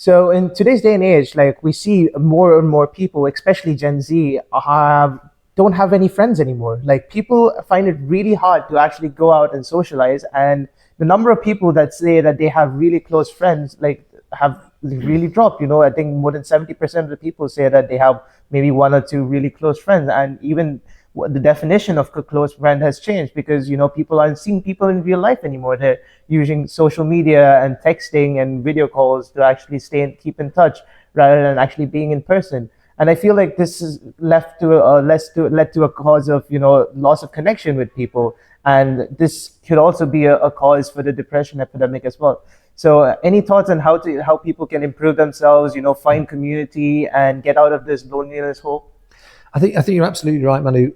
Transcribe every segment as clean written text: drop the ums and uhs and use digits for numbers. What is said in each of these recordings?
So in today's day and age, like we see more and more people, especially Gen Z, don't have any friends anymore. Like people find it really hard to actually go out and socialize. And the number of people that say that they have really close friends, like have really dropped. I think more than 70% of the people say that they have maybe one or two really close friends. And even what the definition of a close friend has changed because people aren't seeing people in real life anymore. They're using social media and texting and video calls to actually keep in touch rather than actually being in person. And I feel like this is led to a cause of loss of connection with people, and this could also be a cause for the depression epidemic as well. So, any thoughts on how people can improve themselves, find community and get out of this loneliness hole? I think you're absolutely right, Manu.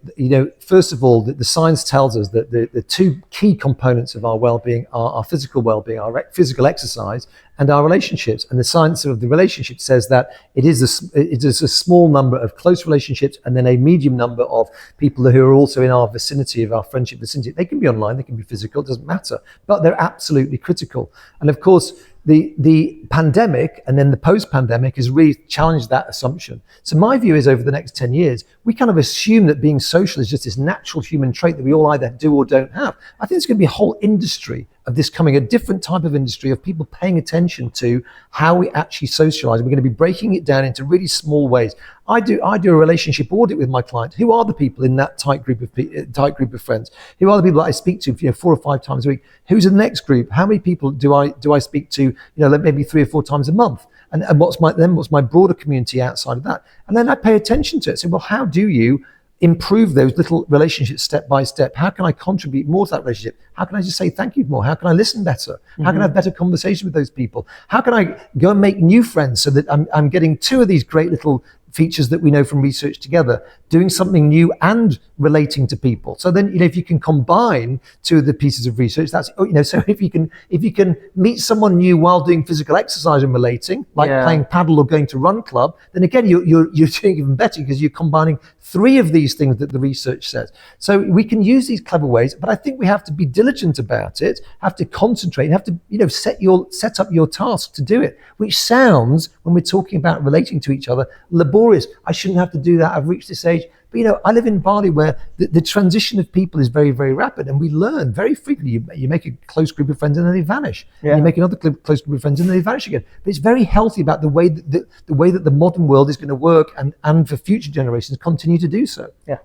First of all, the science tells us that the two key components of our well-being are our physical well-being, our physical exercise, and our relationships. And the science of the relationship says that it is a small number of close relationships, and then a medium number of people who are also in our vicinity, of our friendship vicinity. They can be online, they can be physical, it doesn't matter, but they're absolutely critical. And of course, the pandemic and then the post-pandemic has really challenged that assumption. So my view is over the next 10 years, we kind of assume that being social is just this natural human trait that we all either do or don't have. I think it's going to be a whole industry of this coming, a different type of industry of people paying attention to how we actually socialize. We're going to be breaking it down into really small ways. I do a relationship audit with my client. Who are the people in that tight group of friends? Who are the people that I speak to 4 or 5 times a week? Who's in the next group? How many people do I speak to maybe 3 or 4 times a month? And what's my broader community outside of that? And then I pay attention to it. So, well, how do you improve those little relationships step by step? How can I contribute more to that relationship? How can I just say thank you more? How can I listen better? How can I have better conversation with those people? How can I go and make new friends so that I'm getting 2 of these great little features that we know from research together, doing something new and relating to people. So then, if you can combine 2 of the pieces of research, that's, so if you can meet someone new while doing physical exercise and relating, like playing paddle or going to run club, then again, you're doing even better because you're combining 3 of these things that the research says. So we can use these clever ways, but I think we have to be diligent about it, have to concentrate, have to, set up your task to do it, which sounds, when we're talking about relating to each other, laborious. I shouldn't have to do that. I've reached this age. But I live in Bali where the transition of people is very, very rapid, and we learn very frequently. You make a close group of friends and then they vanish. Yeah. And you make another close group of friends and then they vanish again. But it's very healthy about the way that the modern world is going to work, and for future generations continue to do so. Yeah.